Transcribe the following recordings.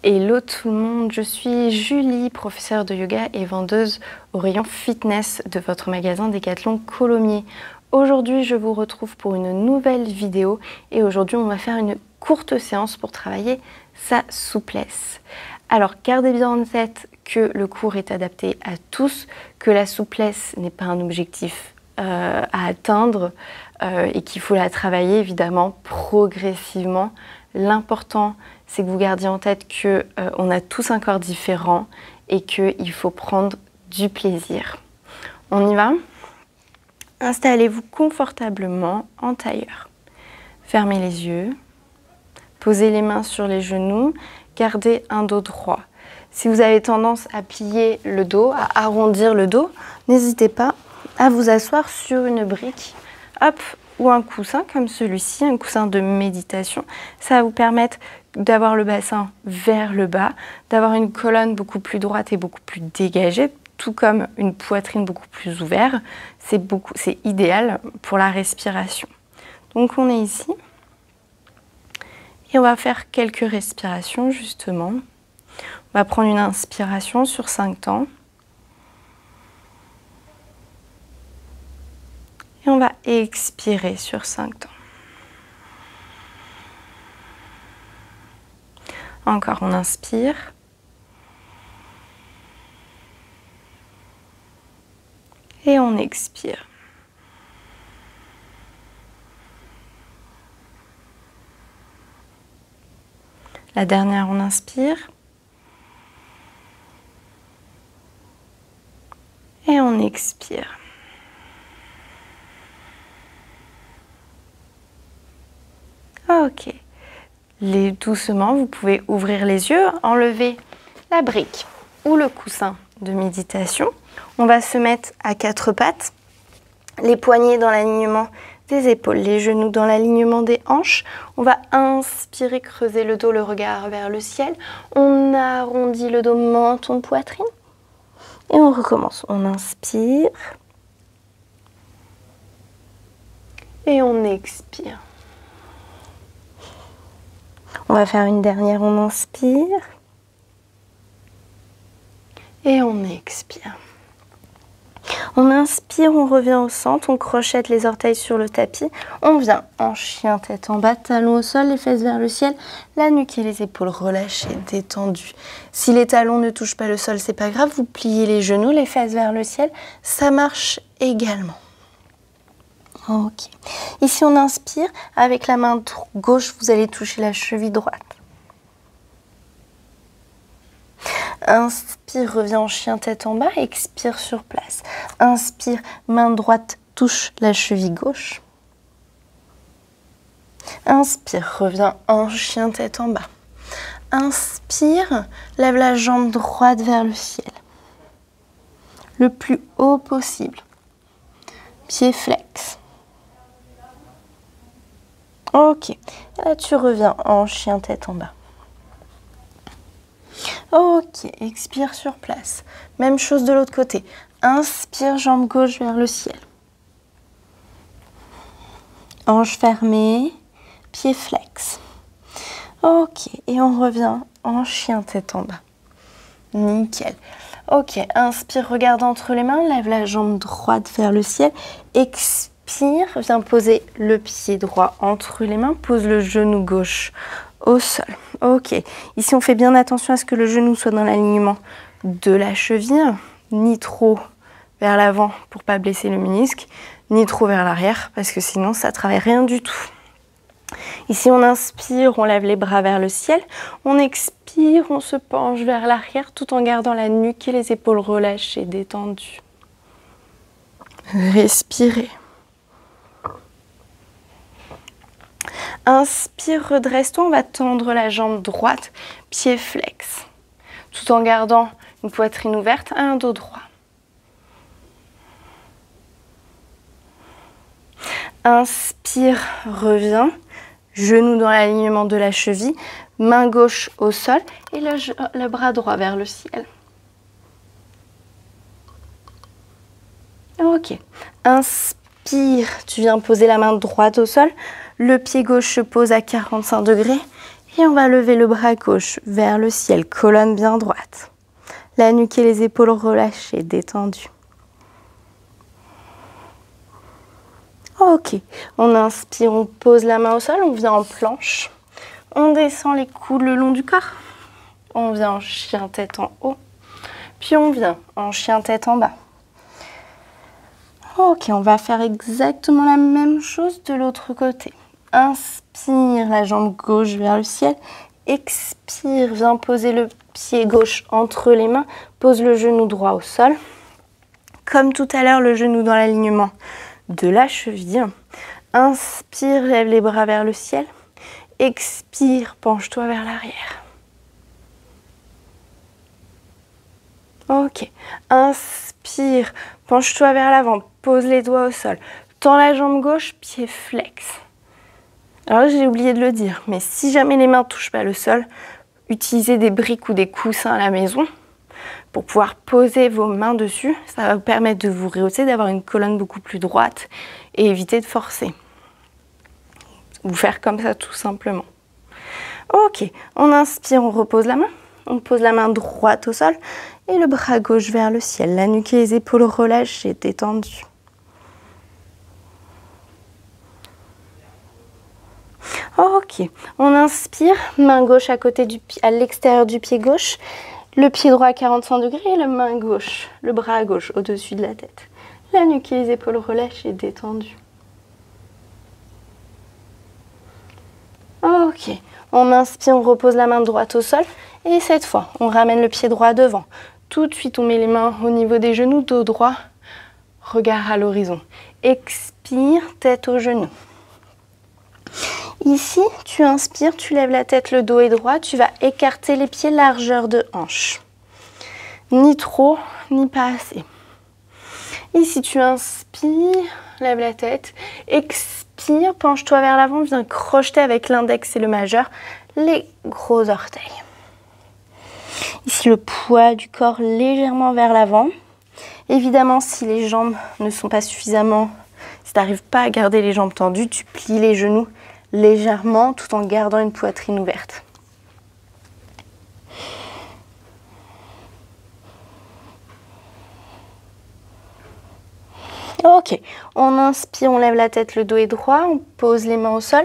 Hello tout le monde, je suis Julie, professeure de yoga et vendeuse au rayon fitness de votre magasin Decathlon Colomiers. Aujourd'hui, je vous retrouve pour une nouvelle vidéo et aujourd'hui, on va faire une courte séance pour travailler sa souplesse. Alors, gardez bien en tête que le cours est adapté à tous, que la souplesse n'est pas un objectif à atteindre et qu'il faut la travailler évidemment progressivement. L'important, c'est que vous gardiez en tête qu'on a tous un corps différent et qu'il faut prendre du plaisir. On y va? Installez-vous confortablement en tailleur. Fermez les yeux. Posez les mains sur les genoux. Gardez un dos droit. Si vous avez tendance à plier le dos, à arrondir le dos, n'hésitez pas à vous asseoir sur une brique. Hop, ou un coussin comme celui-ci, un coussin de méditation. Ça va vous permettre d'avoir le bassin vers le bas, d'avoir une colonne beaucoup plus droite et beaucoup plus dégagée, tout comme une poitrine beaucoup plus ouverte. C'est idéal pour la respiration. Donc on est ici et on va faire quelques respirations justement. On va prendre une inspiration sur 5 temps. Et on va expirer sur 5 temps. Encore, on inspire. Et on expire. La dernière, on inspire. Et on expire. Ok. Doucement, vous pouvez ouvrir les yeux, enlever la brique ou le coussin de méditation. On va se mettre à 4 pattes, les poignets dans l'alignement des épaules, les genoux dans l'alignement des hanches. On va inspirer, creuser le dos, le regard vers le ciel. On arrondit le dos, menton, poitrine. Et on recommence. On inspire. Et on expire. On va faire une dernière, on inspire et on expire. On inspire, on revient au centre, on crochette les orteils sur le tapis. On vient en chien tête en bas, talons au sol, les fesses vers le ciel, la nuque et les épaules relâchées, détendues. Si les talons ne touchent pas le sol, c'est pas grave, vous pliez les genoux, les fesses vers le ciel, ça marche également. Ok. Ici, on inspire. Avec la main gauche, vous allez toucher la cheville droite. Inspire, reviens en chien tête en bas. Expire sur place. Inspire, main droite touche la cheville gauche. Inspire, reviens en chien tête en bas. Inspire, lève la jambe droite vers le ciel. Le plus haut possible. Pied flex. Ok, là tu reviens en chien tête en bas. Ok, expire sur place. Même chose de l'autre côté. Inspire, jambe gauche vers le ciel. Hanche fermée, pied flex. Ok, et on revient en chien tête en bas. Nickel. Ok, inspire, regarde entre les mains, lève la jambe droite vers le ciel. Expire, viens poser le pied droit entre les mains, pose le genou gauche au sol. Ok, ici on fait bien attention à ce que le genou soit dans l'alignement de la cheville, ni trop vers l'avant pour pas blesser le ménisque, ni trop vers l'arrière parce que sinon ça travaille rien du tout. Ici on inspire, on lève les bras vers le ciel, on expire, on se penche vers l'arrière tout en gardant la nuque et les épaules relâchées, détendues. Respirez. Inspire, redresse-toi, on va tendre la jambe droite, pied flex, tout en gardant une poitrine ouverte, un dos droit. Inspire, reviens, genou dans l'alignement de la cheville, main gauche au sol et le bras droit vers le ciel. Ok, inspire, tu viens poser la main droite au sol. Le pied gauche se pose à 45 degrés Et on va lever le bras gauche vers le ciel, colonne bien droite. La nuque et les épaules relâchées, détendues. Ok, on inspire, on pose la main au sol, on vient en planche. On descend les coudes le long du corps. On vient en chien tête en haut. Puis on vient en chien tête en bas. Ok, on va faire exactement la même chose de l'autre côté. Inspire, la jambe gauche vers le ciel. Expire, viens poser le pied gauche entre les mains. Pose le genou droit au sol. Comme tout à l'heure, le genou dans l'alignement de la cheville. Inspire, lève les bras vers le ciel. Expire, penche-toi vers l'arrière. Ok. Inspire, penche-toi vers l'avant. Pose les doigts au sol. Tends la jambe gauche, pied flex. Alors j'ai oublié de le dire, mais si jamais les mains ne touchent pas le sol, utilisez des briques ou des coussins à la maison pour pouvoir poser vos mains dessus. Ça va vous permettre de vous rehausser, d'avoir une colonne beaucoup plus droite et éviter de forcer. Vous faire comme ça tout simplement. Ok, on inspire, on repose la main. On pose la main droite au sol et le bras gauche vers le ciel. La nuque et les épaules relâchées, détendues. Ok, on inspire, main gauche à côté à l'extérieur du pied gauche, le pied droit à 45 degrés et la main gauche, le bras gauche au-dessus de la tête. La nuque et les épaules relâchées, détendues. Ok, on inspire, on repose la main droite au sol et cette fois, on ramène le pied droit devant. Tout de suite, on met les mains au niveau des genoux, dos droit, regard à l'horizon. Expire, tête aux genoux. Ici, tu inspires, tu lèves la tête, le dos est droit, tu vas écarter les pieds largeur de hanche. Ni trop, ni pas assez. Ici, tu inspires, lève la tête, expire, penche-toi vers l'avant, viens crocheter avec l'index et le majeur, les gros orteils. Ici, le poids du corps légèrement vers l'avant. Évidemment, si les jambes ne sont pas suffisamment, si tu n'arrives pas à garder les jambes tendues, tu plies les genoux légèrement tout en gardant une poitrine ouverte. Ok, on inspire, on lève la tête, le dos est droit, on pose les mains au sol,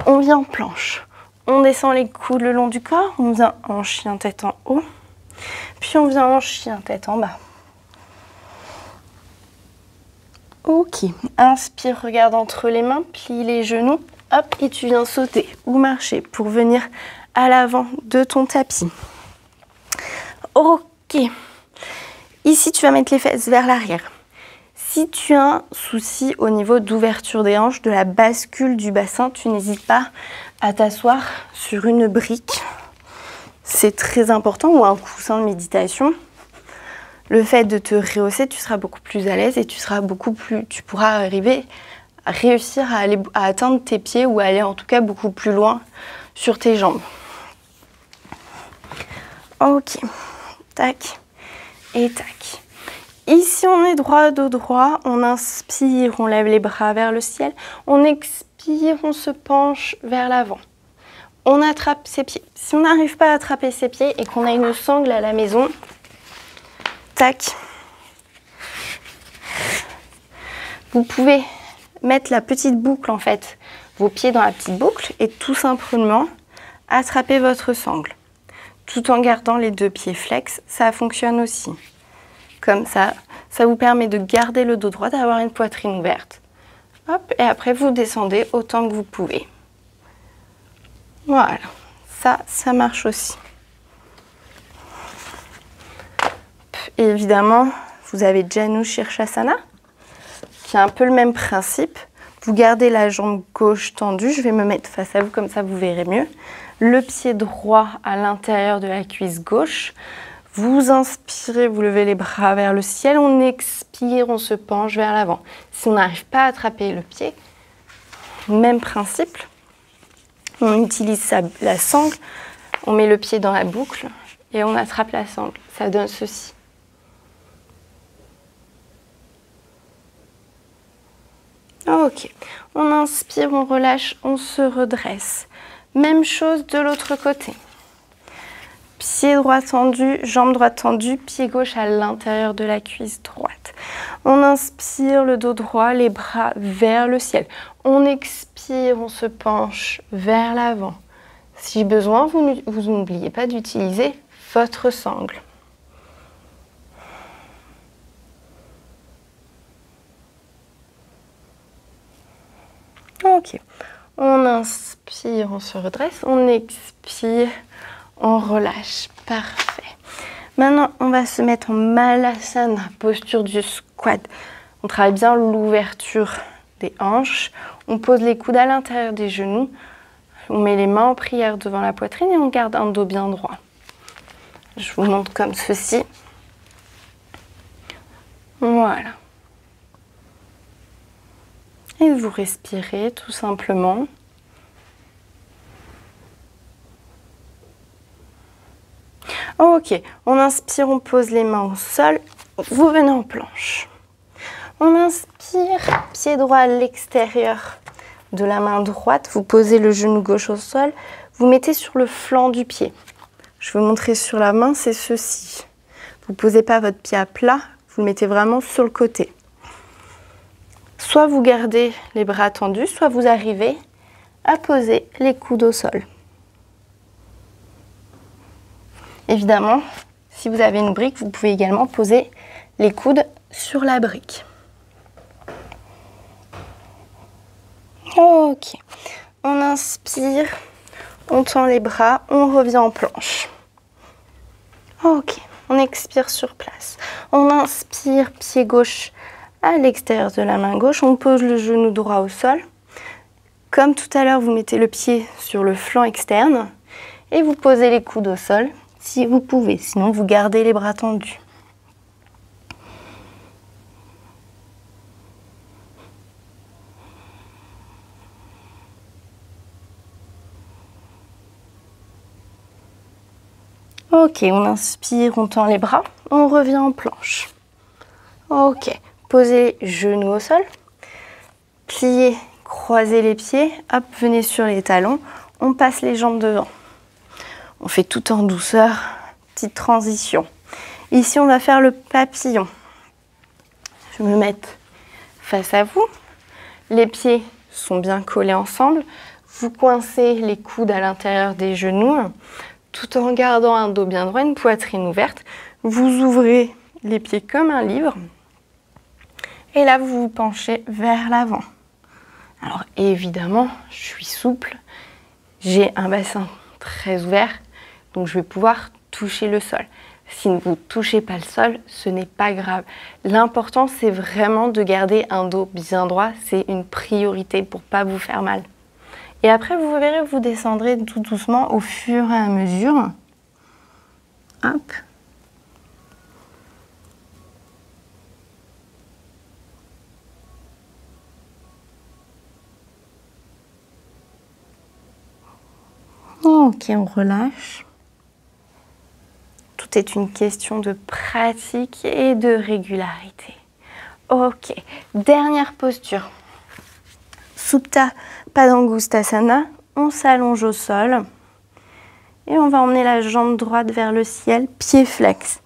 on vient en planche. On descend les coudes le long du corps, on vient en chien tête en haut, puis on vient en chien tête en bas. Ok, inspire, regarde entre les mains, plie les genoux. Hop, et tu viens sauter ou marcher pour venir à l'avant de ton tapis. Ok. Ici, tu vas mettre les fesses vers l'arrière. Si tu as un souci au niveau d'ouverture des hanches, de la bascule du bassin, tu n'hésites pas à t'asseoir sur une brique. C'est très important, ou un coussin de méditation. Le fait de te rehausser, tu seras beaucoup plus à l'aise et tu pourras réussir à atteindre tes pieds ou aller en tout cas beaucoup plus loin sur tes jambes. Ok, tac et tac. Ici on est droit, dos droit, on inspire, on lève les bras vers le ciel, on expire, on se penche vers l'avant. On attrape ses pieds. Si on n'arrive pas à attraper ses pieds et qu'on a une sangle à la maison, tac, vous pouvez mettre la petite boucle en fait, vos pieds dans la petite boucle et tout simplement attraper votre sangle. Tout en gardant les deux pieds flex, ça fonctionne aussi. Comme ça, ça vous permet de garder le dos droit, d'avoir une poitrine ouverte. Hop, et après vous descendez autant que vous pouvez. Voilà, ça marche aussi. Et évidemment, vous avez Janu Shirshasana, qui est un peu le même principe. Vous gardez la jambe gauche tendue, je vais me mettre face à vous, comme ça vous verrez mieux. Le pied droit à l'intérieur de la cuisse gauche. Vous inspirez, vous levez les bras vers le ciel, on expire, on se penche vers l'avant. Si on n'arrive pas à attraper le pied, même principe, on utilise la sangle, on met le pied dans la boucle et on attrape la sangle. Ça donne ceci. Ok, on inspire, on relâche, on se redresse. Même chose de l'autre côté. Pied droit tendu, jambe droite tendue, pied gauche à l'intérieur de la cuisse droite. On inspire, le dos droit, les bras vers le ciel. On expire, on se penche vers l'avant. Si besoin, vous n'oubliez pas d'utiliser votre sangle. Ok, on inspire, on se redresse, on expire, on relâche. Parfait. Maintenant, on va se mettre en Malasana, posture du squat. On travaille bien l'ouverture des hanches. On pose les coudes à l'intérieur des genoux. On met les mains en prière devant la poitrine et on garde un dos bien droit. Je vous montre comme ceci. Voilà. Et vous respirez tout simplement. Ok, on inspire, on pose les mains au sol. Vous venez en planche. On inspire, pied droit à l'extérieur de la main droite. Vous posez le genou gauche au sol. Vous mettez sur le flanc du pied. Je vais vous montrer sur la main, c'est ceci. Vous ne posez pas votre pied à plat, vous le mettez vraiment sur le côté. Soit vous gardez les bras tendus, soit vous arrivez à poser les coudes au sol. Évidemment, si vous avez une brique, vous pouvez également poser les coudes sur la brique. Ok, on inspire, on tend les bras, on revient en planche. Ok, on expire sur place. On inspire, pied gauche à l'extérieur de la main gauche. On pose le genou droit au sol. Comme tout à l'heure, vous mettez le pied sur le flanc externe et vous posez les coudes au sol si vous pouvez. Sinon, vous gardez les bras tendus. Ok, on inspire, on tend les bras, on revient en planche. Ok, posez les genoux au sol, pliez, croisez les pieds, hop, venez sur les talons, on passe les jambes devant. On fait tout en douceur, petite transition. Ici, on va faire le papillon. Je vais me mettre face à vous. Les pieds sont bien collés ensemble. Vous coincez les coudes à l'intérieur des genoux, tout en gardant un dos bien droit, une poitrine ouverte. Vous ouvrez les pieds comme un livre. Et là, vous vous penchez vers l'avant. Alors évidemment, je suis souple. J'ai un bassin très ouvert, donc je vais pouvoir toucher le sol. Si vous ne touchez pas le sol, ce n'est pas grave. L'important, c'est vraiment de garder un dos bien droit. C'est une priorité pour ne pas vous faire mal. Et après, vous verrez, vous descendrez tout doucement au fur et à mesure. Hop. Ok, on relâche. Tout est une question de pratique et de régularité. Ok, dernière posture. Supta Padangusthasana, on s'allonge au sol et on va emmener la jambe droite vers le ciel, pied flex.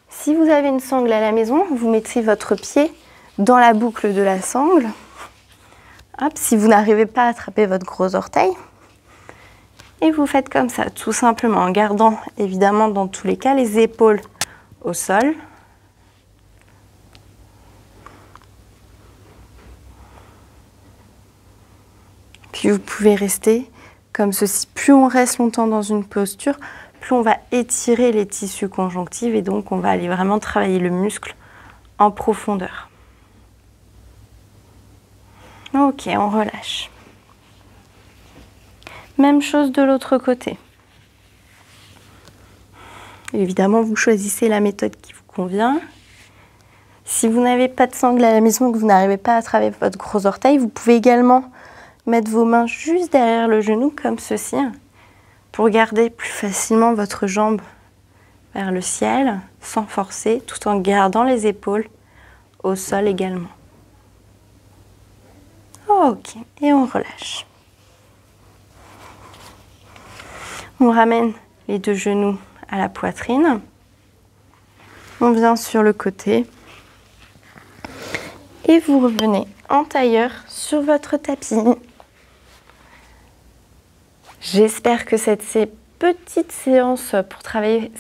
Si vous avez une sangle à la maison, vous mettez votre pied dans la boucle de la sangle. Hop, si vous n'arrivez pas à attraper votre gros orteil, et vous faites comme ça, tout simplement, en gardant évidemment dans tous les cas les épaules au sol. Puis vous pouvez rester comme ceci. Plus on reste longtemps dans une posture, plus on va étirer les tissus conjonctifs et donc on va aller vraiment travailler le muscle en profondeur. Ok, on relâche. Même chose de l'autre côté. Évidemment, vous choisissez la méthode qui vous convient. Si vous n'avez pas de sangle à la maison, que vous n'arrivez pas à attraper votre gros orteil, vous pouvez également mettre vos mains juste derrière le genou, comme ceci, pour garder plus facilement votre jambe vers le ciel, sans forcer, tout en gardant les épaules au sol également. Ok, et on relâche. On ramène les deux genoux à la poitrine. On vient sur le côté. Et vous revenez en tailleur sur votre tapis. J'espère que cette petite séance pour travailler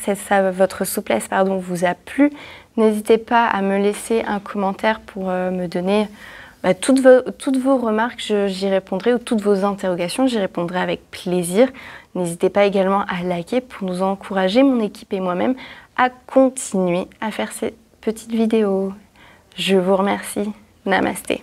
votre souplesse vous a plu. N'hésitez pas à me laisser un commentaire pour me donner toutes vos remarques, j'y répondrai, ou toutes vos interrogations, j'y répondrai avec plaisir. N'hésitez pas également à liker pour nous encourager, mon équipe et moi-même, à continuer à faire ces petites vidéos. Je vous remercie. Namasté.